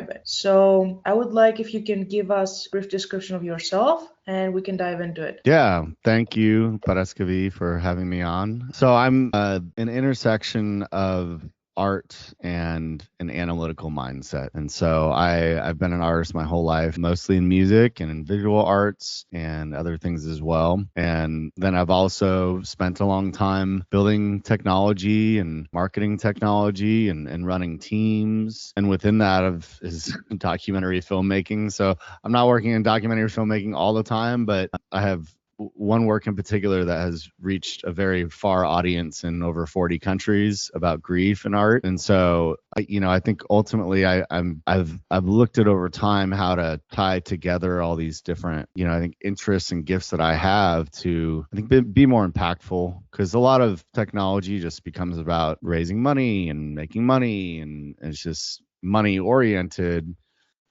describe it. So I would like if you can give us a brief description of yourself and we can dive into it. Yeah, thank you, Paraskavi, for having me on. So I'm an intersection of art and an analytical mindset. And so I've been an artist my whole life, mostly in music and in visual arts and other things as well. And then I've also spent a long time building technology and marketing technology and running teams. And within that is documentary filmmaking. So I'm not working in documentary filmmaking all the time, but I have one work in particular that has reached a very far audience in over 40 countries about grief and art. And so, I think ultimately I've looked at over time how to tie together all these different, I think interests and gifts that I have to, I think, be more impactful, because a lot of technology just becomes about raising money and making money, and it's just money oriented,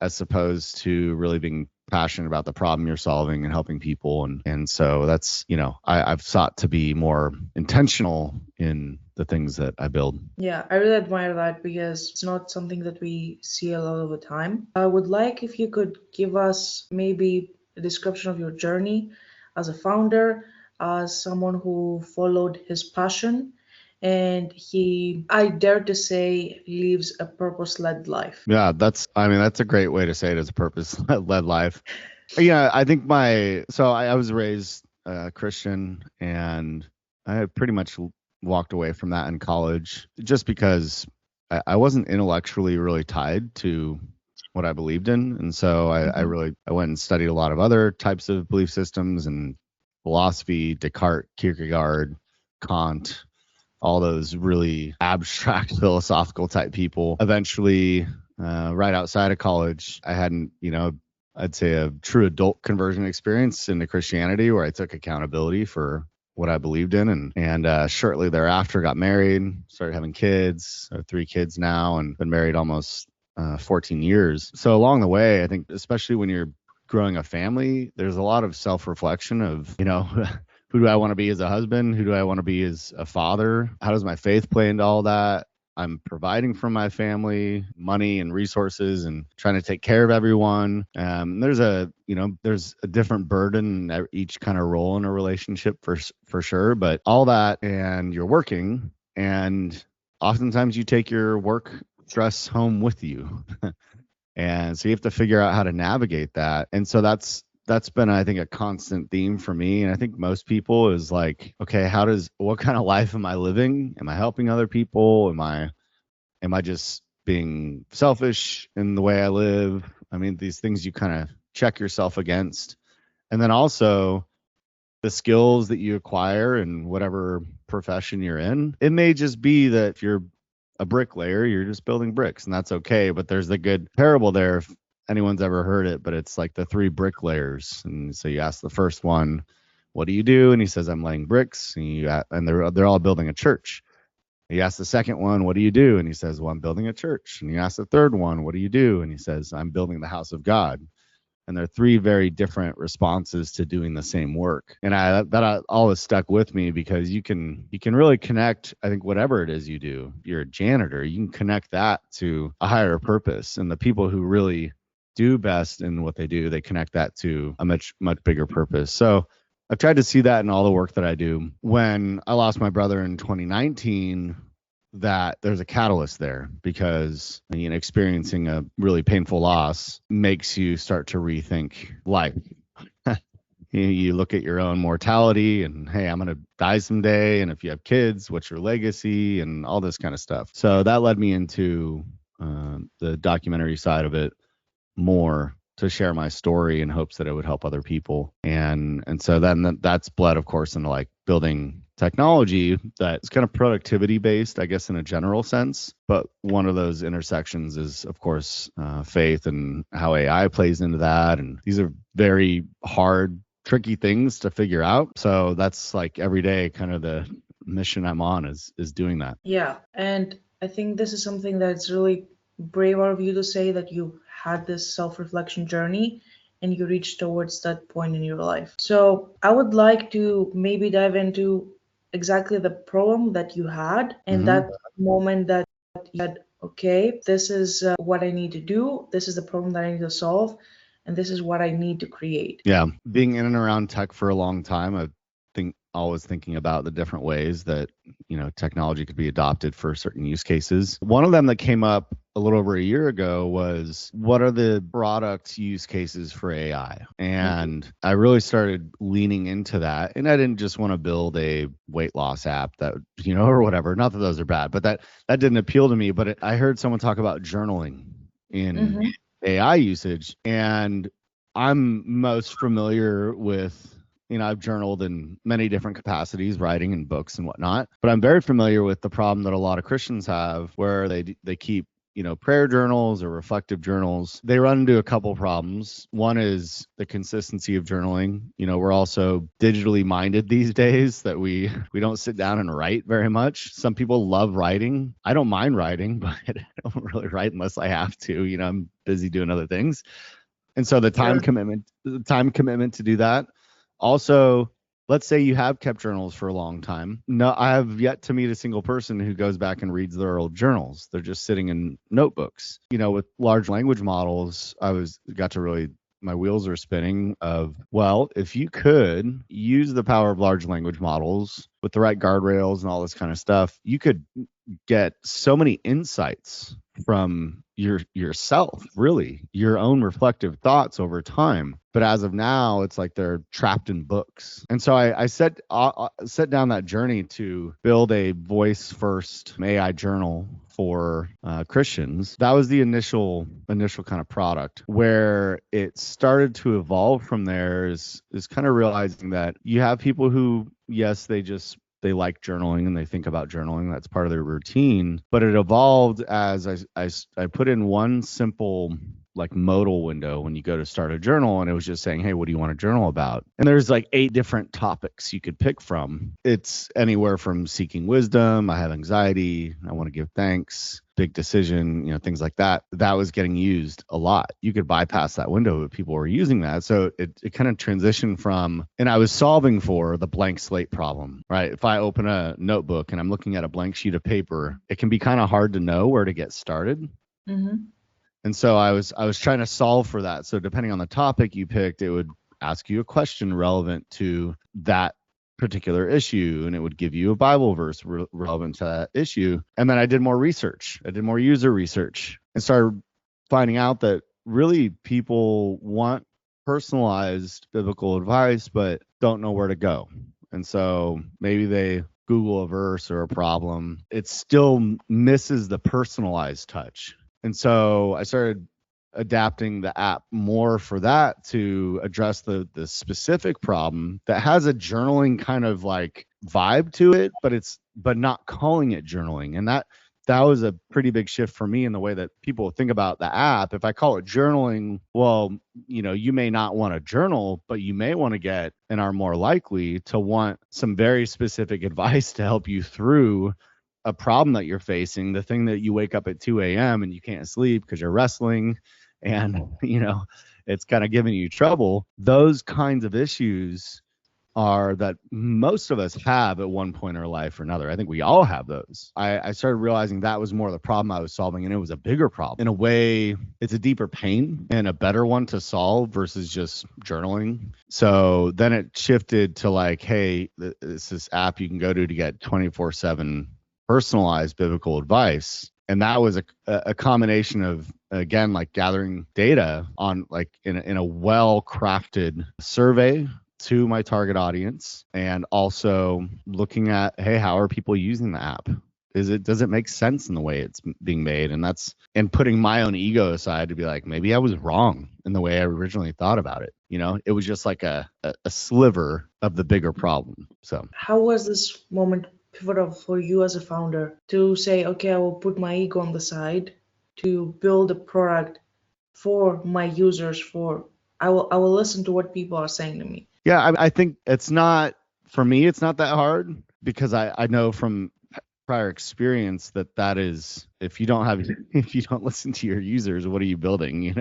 as opposed to really being passionate about the problem you're solving and helping people. And so that's, I've sought to be more intentional in the things that I build. Yeah, I really admire that because it's not something that we see a lot of the time. I would like if you could give us maybe a description of your journey as a founder, as someone who followed his passion, and I dare to say, lives a purpose-led life. Yeah, that's a great way to say it, as a purpose-led life. Yeah, I think I was raised Christian, and I had pretty much walked away from that in college just because I wasn't intellectually really tied to what I believed in. And so I went and studied a lot of other types of belief systems and philosophy, Descartes, Kierkegaard, Kant, all those really abstract philosophical type people. Eventually, right outside of college, I hadn't, I'd say a true adult conversion experience into Christianity, where I took accountability for what I believed in, and shortly thereafter got married, started having kids. I have 3 kids now, and been married almost 14 years. So along the way, I think, especially when you're growing a family, there's a lot of self-reflection of, who do I want to be as a husband? Who do I want to be as a father? How does my faith play into all that? I'm providing for my family, money and resources, and trying to take care of everyone. There's a different burden in each kind of role in a relationship for sure. But all that, and you're working, and oftentimes you take your work stress home with you. And so you have to figure out how to navigate that. And so that's been, I think, a constant theme for me. And I think most people is like, okay, what kind of life am I living? Am I helping other people? Am I just being selfish in the way I live? I mean, these things you kind of check yourself against. And then also the skills that you acquire in whatever profession you're in. It may just be that if you're a bricklayer, you're just building bricks, and that's okay. But there's the good parable there, if anyone's ever heard it, but it's like the 3 bricklayers. And so you ask the first one, what do you do? And he says, I'm laying bricks. And they're all building a church. You ask the second one, what do you do? And he says, well, I'm building a church. And you ask the third one, what do you do? And he says, I'm building the house of God. And they're 3 very different responses to doing the same work. And that always stuck with me, because you can really connect, I think, whatever it is you do. You're a janitor, you can connect that to a higher purpose. And the people who really do best in what they do, they connect that to a much bigger purpose. So I've tried to see that in all the work that I do. When I lost my brother in 2019, that there's a catalyst there, because experiencing a really painful loss makes you start to rethink life. You look at your own mortality, and hey, I'm going to die someday, and if you have kids, what's your legacy, and all this kind of stuff. So that led me into the documentary side of it more, to share my story in hopes that it would help other people. And so then that's bled, of course, into like building technology that's kind of productivity based, I guess, in a general sense. But one of those intersections is, of course, faith and how AI plays into that. And these are very hard, tricky things to figure out. So that's like every day kind of the mission I'm on is doing that. Yeah, and I think this is something that's really brave of you to say, that you had this self-reflection journey and you reached towards that point in your life. So I would like to maybe dive into exactly the problem that you had, and that moment that you had okay, this is what I need to do, this is the problem that I need to solve, and this is what I need to create. Yeah, being in and around tech for a long time, I think always thinking about the different ways that, technology could be adopted for certain use cases. One of them that came up a little over a year ago was, what are the product use cases for AI? And I really started leaning into that. And I didn't just want to build a weight loss app that, or whatever. Not that those are bad, but that didn't appeal to me. But I heard someone talk about journaling in Mm-hmm. AI usage, and I'm most familiar with, I've journaled in many different capacities, writing and books and whatnot, but I'm very familiar with the problem that a lot of Christians have where they keep, prayer journals or reflective journals. They run into a couple problems. One is the consistency of journaling. We're also digitally minded these days, that we don't sit down and write very much. Some people love writing. I don't mind writing, but I don't really write unless I have to. I'm busy doing other things. And so Sure. the time commitment to do that. Also, let's say you have kept journals for a long time. No, I have yet to meet a single person who goes back and reads their old journals. They're just sitting in notebooks. With large language models, got to really, my wheels are spinning of, well, if you could use the power of large language models with the right guardrails and all this kind of stuff, you could get so many insights from yourself, really, your own reflective thoughts over time. But as of now, it's like they're trapped in books. And so I set down that journey to build a voice first AI journal for Christians. That was the initial kind of product. Where it started to evolve from there is kind of realizing that you have people who, yes, they like journaling and they think about journaling. That's part of their routine. But it evolved as I put in one simple like modal window when you go to start a journal, and it was just saying, hey, what do you want to journal about? And there's like 8 different topics you could pick from. It's anywhere from seeking wisdom, I have anxiety, I want to give thanks, big decision, things like that. That was getting used a lot. You could bypass that window, but people were using that. So it kind of transitioned from, and I was solving for the blank slate problem, right? If I open a notebook and I'm looking at a blank sheet of paper, it can be kind of hard to know where to get started. Mm-hmm. And so I was trying to solve for that. So depending on the topic you picked, it would ask you a question relevant to that particular issue, and it would give you a Bible verse relevant to that issue. And then I did more research. I did more user research and started finding out that really people want personalized biblical advice, but don't know where to go. And so maybe they Google a verse or a problem. It still misses the personalized touch. And so I started adapting the app more for that, to address the specific problem that has a journaling kind of like vibe to it, but not calling it journaling. And that was a pretty big shift for me in the way that people think about the app. If I call it journaling, well, you may not want to journal, but you may want to get, and are more likely to want, some very specific advice to help you through a problem that you're facing, the thing that you wake up at 2 a.m. and you can't sleep because you're wrestling and, it's kind of giving you trouble. Those kinds of issues are that most of us have at one point in our life or another. I think we all have those. I started realizing that was more the problem I was solving, and it was a bigger problem. In a way, it's a deeper pain and a better one to solve versus just journaling. So then it shifted to like, hey, this app you can go to get 24/7 personalized biblical advice. And that was a combination of, again, like gathering data on like in a well-crafted survey to my target audience, and also looking at, hey, how are people using the app? Does it make sense in the way it's being made? And putting my own ego aside to be like, maybe I was wrong in the way I originally thought about it. It was just like a sliver of the bigger problem. So How was this moment pivotal for you as a founder to say, okay, I will put my ego on the side to build a product for my users, I will listen to what people are saying to me. yeah, I think it's not, for me, it's not that hard, because I know from prior experience that is, if you don't listen to your users, what are you building?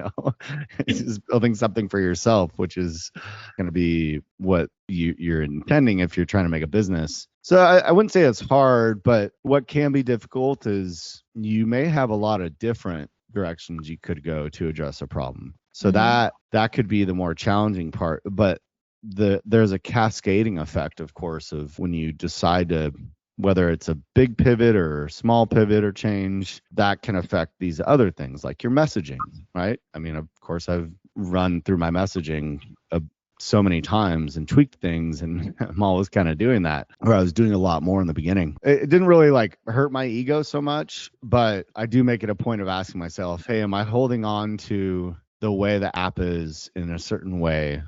It's just building something for yourself, which is going to be what you're intending if you're trying to make a business. So I wouldn't say it's hard, but what can be difficult is you may have a lot of different directions you could go to address a problem. So Mm-hmm. that could be the more challenging part. But there's a cascading effect, of course, of when you decide to, whether it's a big pivot or small pivot or change, that can affect these other things like your messaging, right? I mean, of course, I've run through my messaging so many times and tweaked things, and I'm always kind of doing that, where I was doing a lot more in the beginning. It didn't really like hurt my ego so much, but I do make it a point of asking myself, hey, am I holding on to the way the app is in a certain way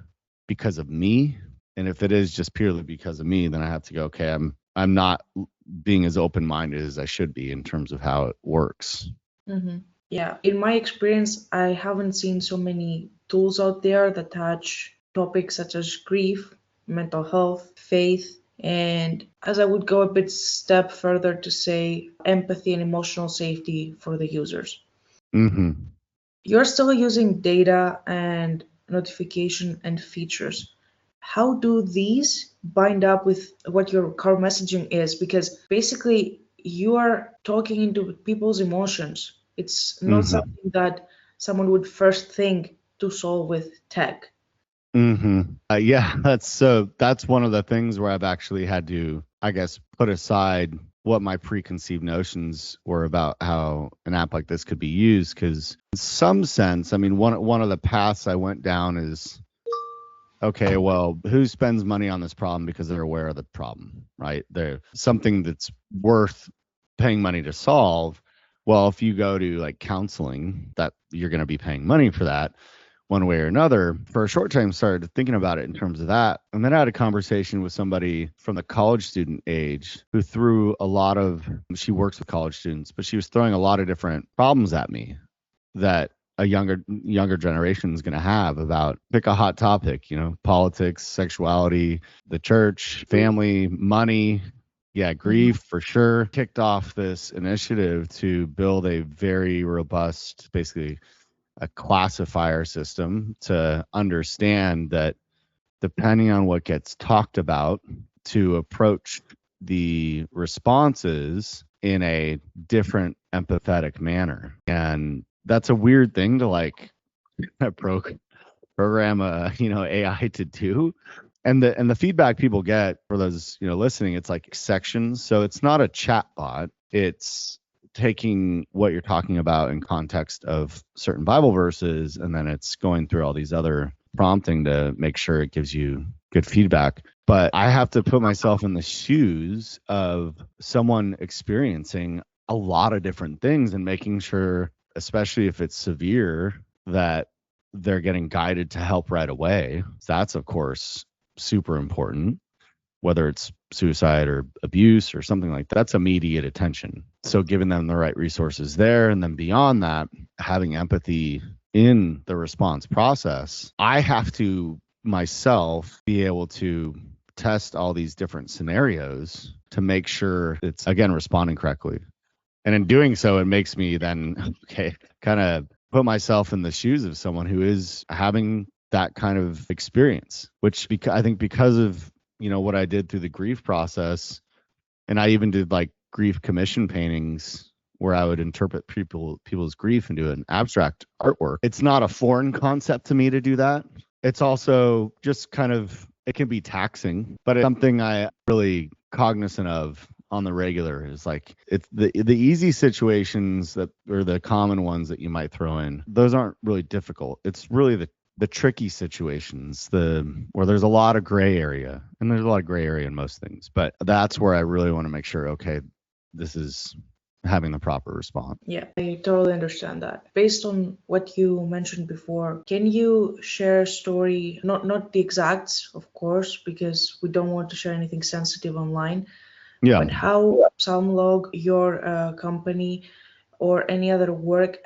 because of me? And if it is just purely because of me, then I have to go, okay, I'm not being as open-minded as I should be in terms of how it works. Mm-hmm. Yeah, in my experience, I haven't seen so many tools out there that touch topics such as grief, mental health, faith, and as I would go a bit step further to say empathy and emotional safety for the users. Mm-hmm. You're still using data and notification and features. How do these bind up with what your core messaging is? Because basically, you are talking into people's emotions. It's not Mm-hmm. something that someone would first think to solve with tech. Mm-hmm. Yeah, that's one of the things where I've actually had to, I guess, put aside what my preconceived notions were about how an app like this could be used. Because in some sense, I mean, one of the paths I went down is, okay, well, who spends money on this problem because they're aware of the problem, right? They're something that's worth paying money to solve. Well, if you go to like counseling, that you're going to be paying money for that one way or another. For a short time, started thinking about it in terms of that. And then I had a conversation with somebody from the college student age who threw a lot of, she works with college students, but she was throwing a lot of different problems at me that a younger generation is going to have about, pick a hot topic, politics, sexuality, the church, family, money. Yeah, Mhm. grief for sure. Kicked off this initiative to build a very robust, basically a classifier system to understand that depending on what gets talked about, to approach the responses in a different empathetic manner. And that's a weird thing to like program AI to do. And the feedback people get, for those listening, it's like sections. So it's not a chat bot. It's taking what you're talking about in context of certain Bible verses, and then it's going through all these other prompting to make sure it gives you good feedback. But I have to put myself in the shoes of someone experiencing a lot of different things and making sure, especially if it's severe, that they're getting guided to help right away. That's, of course, super important, whether it's suicide or abuse or something like that. That's immediate attention. So giving them the right resources there. And then beyond that, having empathy in the response process. I have to myself be able to test all these different scenarios to make sure it's, again, responding correctly. And in doing so, it makes me then, okay, kind of put myself in the shoes of someone who is having that kind of experience, which I think because of, what I did through the grief process, and I even did like grief commission paintings where I would interpret people's grief and do an abstract artwork. It's not a foreign concept to me to do that. It's also just kind of, it can be taxing, but it's something I really cognizant of on the regular. Is like, it's the easy situations that, or the common ones that you might throw in, those aren't really difficult. It's really the tricky situations, where there's a lot of gray area, and there's a lot of gray area in most things, but that's where I really want to make sure, okay, this is having the proper response. Yeah, I totally understand that. Based on what you mentioned before, can you share a story, not the exacts, of course, because we don't want to share anything sensitive online, Yeah. but how Psalmlog, your company, or any other work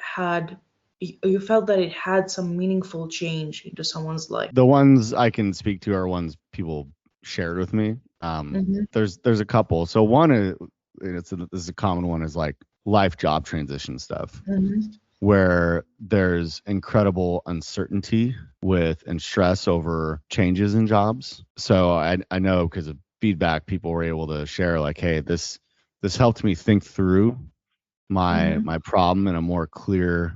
you felt that it had some meaningful change into someone's life? The ones I can speak to are ones people shared with me. Mm-hmm. There's a couple. So one is, this is a common one, is like life job transition stuff, Mm-hmm. where there's incredible uncertainty with and stress over changes in jobs. So I know because of feedback people were able to share, like, hey, this helped me think through Mm-hmm. my problem in a more clear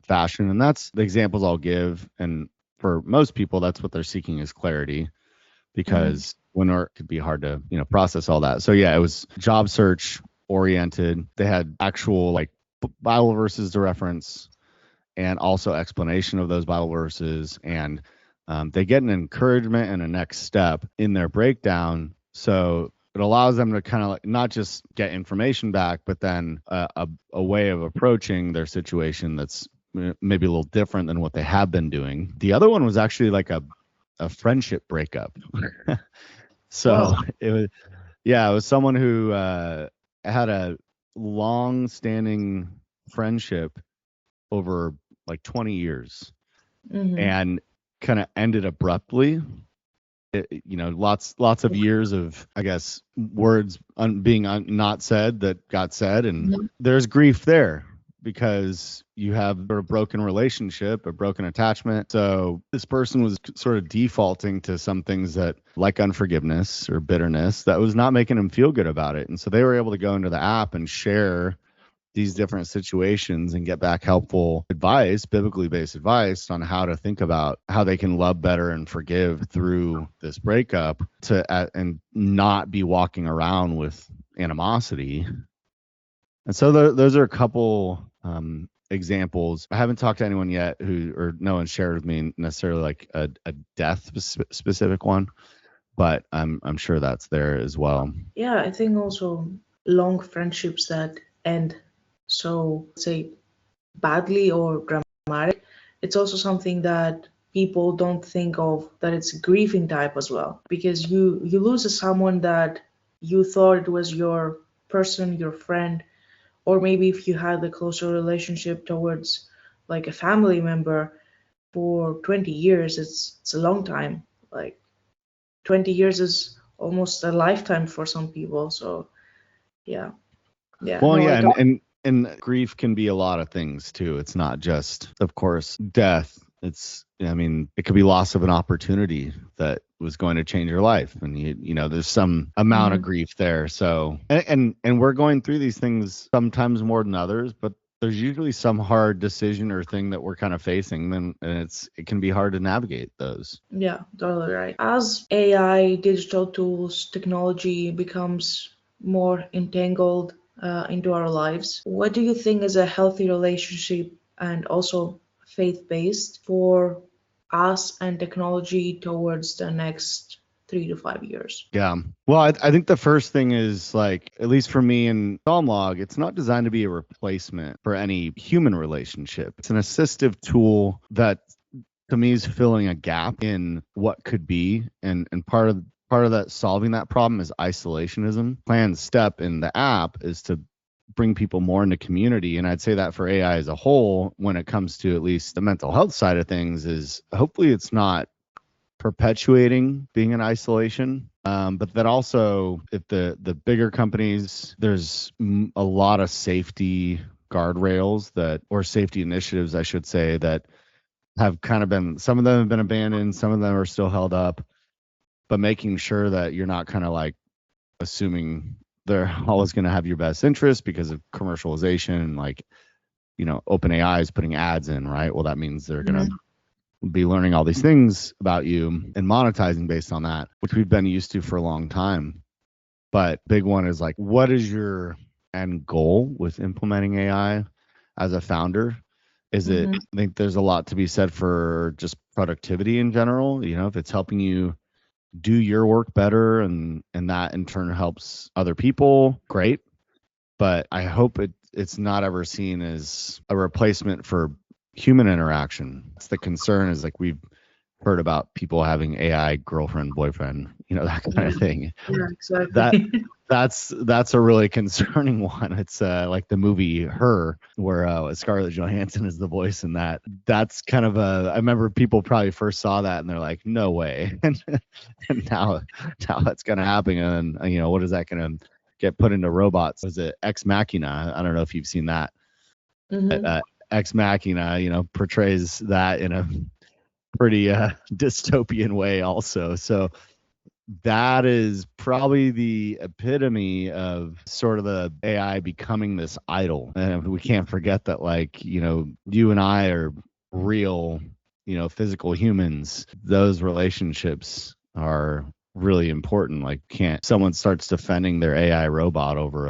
fashion. And that's the examples I'll give. And for most people, that's what they're seeking is clarity, Mm-hmm. because when it could be hard to process all that. So yeah, it was job search oriented. They had actual like Bible verses to reference, and also explanation of those Bible verses, and they get an encouragement and a next step in their breakdown. So it allows them to kind of like not just get information back, but then a way of approaching their situation that's maybe a little different than what they have been doing. The other one was actually like a friendship breakup. So Wow. it was, yeah, it was someone who had a long standing friendship over like 20 years Mm-hmm. and kind of ended abruptly. Lots of years of, I guess, words being not said that got said, and Mm-hmm. there's grief there because you have sort of broken relationship, a broken attachment. So this person was sort of defaulting to some things that, like unforgiveness or bitterness, that was not making them feel good about it. And so they were able to go into the app and share these different situations and get back helpful advice, biblically based advice on how to think about how they can love better and forgive through this breakup and not be walking around with animosity. And so those are a couple examples. I haven't talked to anyone yet or no one shared with me necessarily like a death specific one, but I'm sure that's there as well. Yeah, I think also long friendships that end so, say, badly or dramatic, it's also something that people don't think of that it's grieving type as well, because you lose someone that you thought it was your person, your friend, or maybe if you had a closer relationship towards like a family member for 20 years, it's a long time. Like 20 years is almost a lifetime for some people. So yeah, yeah, Well, no, I yeah, don't. and grief can be a lot of things too. It's not just, of course, death. I mean, it could be loss of an opportunity that was going to change your life, and there's some amount of Mhm. grief there. So, and we're going through these things sometimes more than others, but there's usually some hard decision or thing that we're kind of facing, and it can be hard to navigate those. Yeah, totally right. As AI, digital tools, technology becomes more entangled into our lives, what do you think is a healthy relationship and also faith-based for us and technology towards the next 3 to 5 years? Yeah. Well, I think the first thing is like, at least for me in Log, it's not designed to be a replacement for any human relationship. It's an assistive tool that to me is filling a gap in what could be. And part of that solving that problem is isolationism. Planned step in the app is to bring people more into community. And I'd say that for AI as a whole, when it comes to at least the mental health side of things, is hopefully it's not perpetuating being in isolation. But that also, if the bigger companies, there's a lot of safety guardrails or safety initiatives, I should say, that have kind of been, some of them have been abandoned, some of them are still held up, but making sure that you're not kind of like assuming they're always going to have your best interest because of commercialization and like, OpenAI is putting ads in, right? Well, that means they're going to Mhm. be learning all these things about you and monetizing based on that, which we've been used to for a long time. But big one is like, what is your end goal with implementing AI as a founder? Mhm. I think there's a lot to be said for just productivity in general. If it's helping you do your work better and that in turn helps other people, great. But I hope it's not ever seen as a replacement for human interaction. That's the concern, is like we've heard about people having AI girlfriend, boyfriend, that kind Yeah, of thing. yeah, exactly. That that's a really concerning one. It's like the movie Her, where Scarlett Johansson is the voice in that. That's kind of I remember people probably first saw that and they're like, no way. And now that's gonna happen. And what is that gonna get put into robots? Was it Ex Machina? I don't know if you've seen that. Hmm. Ex Machina, portrays that in a pretty dystopian way also. So that is probably the epitome of sort of the AI becoming this idol. And we can't forget that, like, you and I are real, physical humans. Those relationships are really important. Like, can't someone starts defending their AI robot over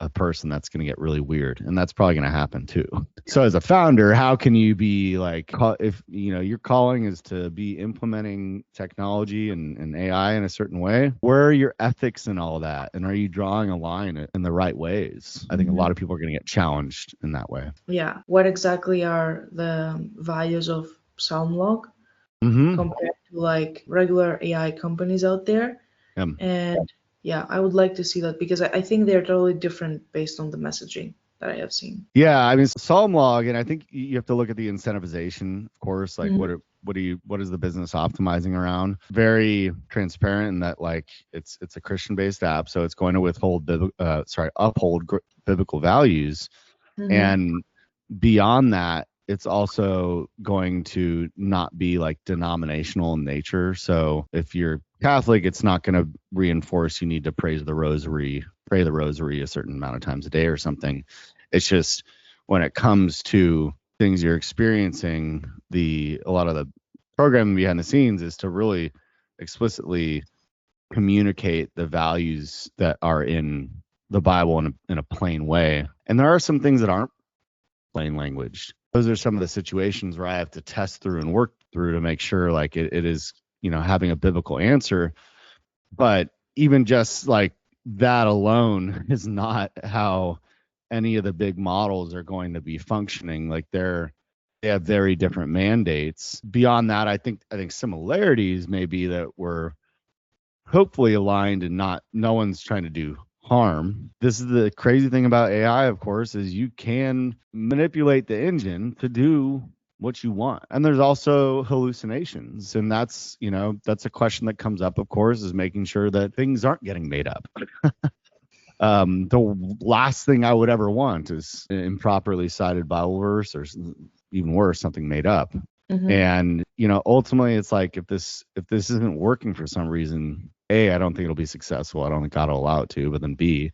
a person, that's going to get really weird, and that's probably going to happen too. So as a founder, how can you be like, if your calling is to be implementing technology and AI in a certain way, where are your ethics and all that, and are you drawing a line in the right ways? I think a lot of people are going to get challenged in that way. Yeah. What exactly are the values of Salmlog compared to like regular AI companies out there? Um, And yeah, I would like to see that because I think they're totally different based on the messaging that I have seen. Yeah, I mean, Psalm log, and I think you have to look at the incentivization, of course. Like, Mhm. what is the business optimizing around? Very transparent in that, like, it's a Christian based app, so it's going to uphold biblical values, Mhm. and beyond that, it's also going to not be like denominational in nature. So if you're Catholic, it's not going to reinforce you need to pray the rosary a certain amount of times a day or something. It's just when it comes to things you're experiencing, a lot of the programming behind the scenes is to really explicitly communicate the values that are in the Bible in a plain way. And there are some things that aren't plain language. Those are some of the situations where I have to test through and work through to make sure like it is, having a biblical answer. But even just like that alone is not how any of the big models are going to be functioning. Like they have very different mandates. Beyond that, I think similarities may be that we're hopefully aligned and no one's trying to do harm. This is the crazy thing about AI, of course, is you can manipulate the engine to do what you want. And there's also hallucinations. And that's a question that comes up, of course, is making sure that things aren't getting made up. The last thing I would ever want is an improperly cited Bible verse, or even worse, something made up. Mhm. And ultimately, it's like if this isn't working for some reason, A, I don't think it'll be successful. I don't think God will allow it to. But then B,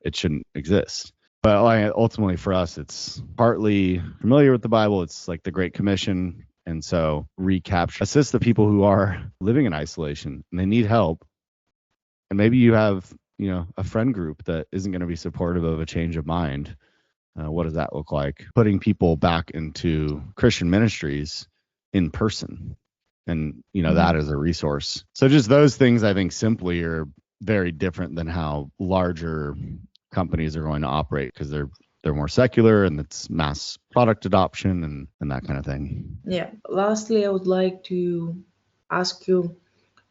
it shouldn't exist. But like, ultimately, for us, it's partly familiar with the Bible. It's like the Great Commission, and so recapture, assist the people who are living in isolation and they need help. And maybe you have a friend group that isn't going to be supportive of a change of mind. What does that look like? Putting people back into Christian ministries in person, and that Mhm. is a resource. So just those things, I think, simply are very different than how larger companies are going to operate, because they're more secular and it's mass product adoption and that kind of thing. Yeah. Lastly, I would like to ask you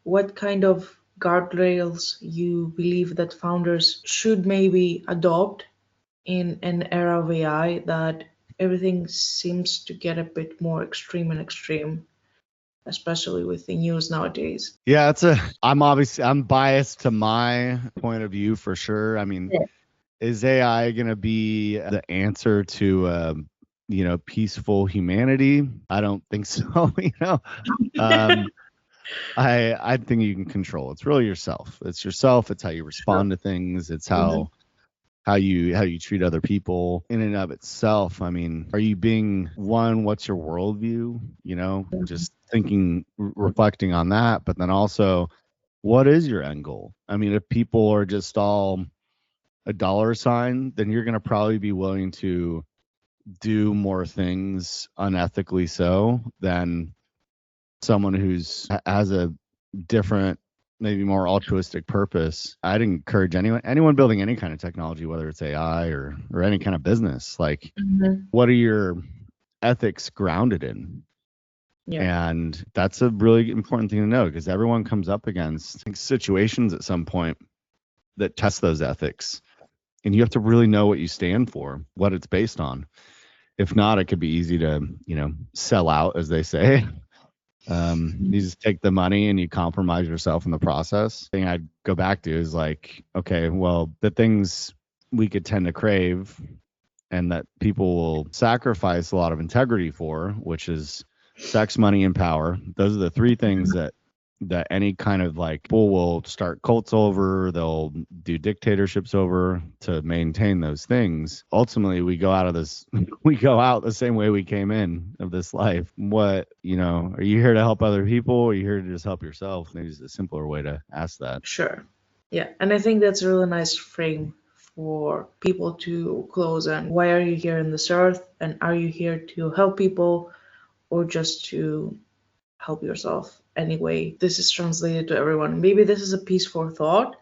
what kind of guardrails you believe that founders should maybe adopt in an era of AI that everything seems to get a bit more extreme and extreme, especially with the news nowadays. Yeah, I'm biased to my point of view for sure. I mean, Yeah. is AI going to be the answer to peaceful humanity? I don't think so. um, I think you can control. It's really yourself. It's yourself. It's how you Sure. respond to things. It's Mhm. how you treat other people in and of itself. I mean, are you being one? What's your worldview? Just thinking, reflecting on that, but then also, what is your end goal? I mean, if people are just all a dollar sign, then you're going to probably be willing to do more things unethically so than someone has a different, maybe more altruistic purpose. I'd encourage anyone building any kind of technology, whether it's AI or any kind of business, like, Mhm. what are your ethics grounded in? Yeah. And that's a really important thing to know, because everyone comes up against situations at some point that test those ethics. And you have to really know what you stand for, what it's based on. If not, it could be easy to, sell out, as they say. You just take the money and you compromise yourself in the process. The thing I'd go back to is like, okay, well, the things we could tend to crave and that people will sacrifice a lot of integrity for, which is sex, money, and power. Those are the three things that that any kind of like people will start cults over, they'll do dictatorships over to maintain those things. Ultimately, we go out of this, we go out the same way we came in of this life. What, are you here to help other people? Or are you here to just help yourself? Maybe it's a simpler way to ask that. Sure. Yeah. And I think that's a really nice frame for people to close on. Why are you here in this earth? And are you here to help people or just to help yourself? Anyway, this is translated to everyone. Maybe this is a piece for thought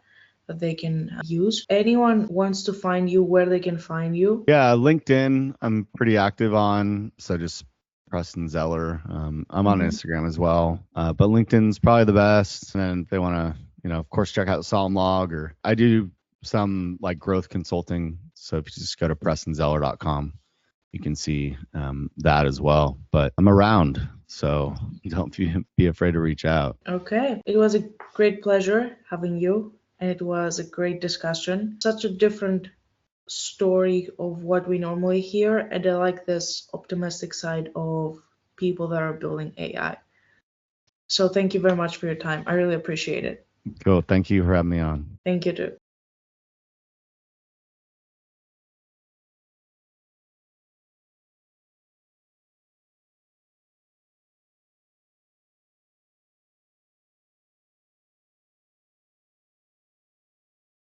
that they can use. Anyone wants to find you, where they can find you? Yeah, LinkedIn, I'm pretty active on. So just Preston Zeller. I'm on Instagram as well. But LinkedIn's probably the best. And if they want to, of course, check out Solemn Log, or I do some like growth consulting. So if you just go to prestonzeller.com, you can see that as well. But I'm around, so don't be afraid to reach out. Okay. It was a great pleasure having you, and it was a great discussion. Such a different story of what we normally hear, and I like this optimistic side of people that are building AI. So thank you very much for your time. I really appreciate it. Cool. Thank you for having me on. Thank you too.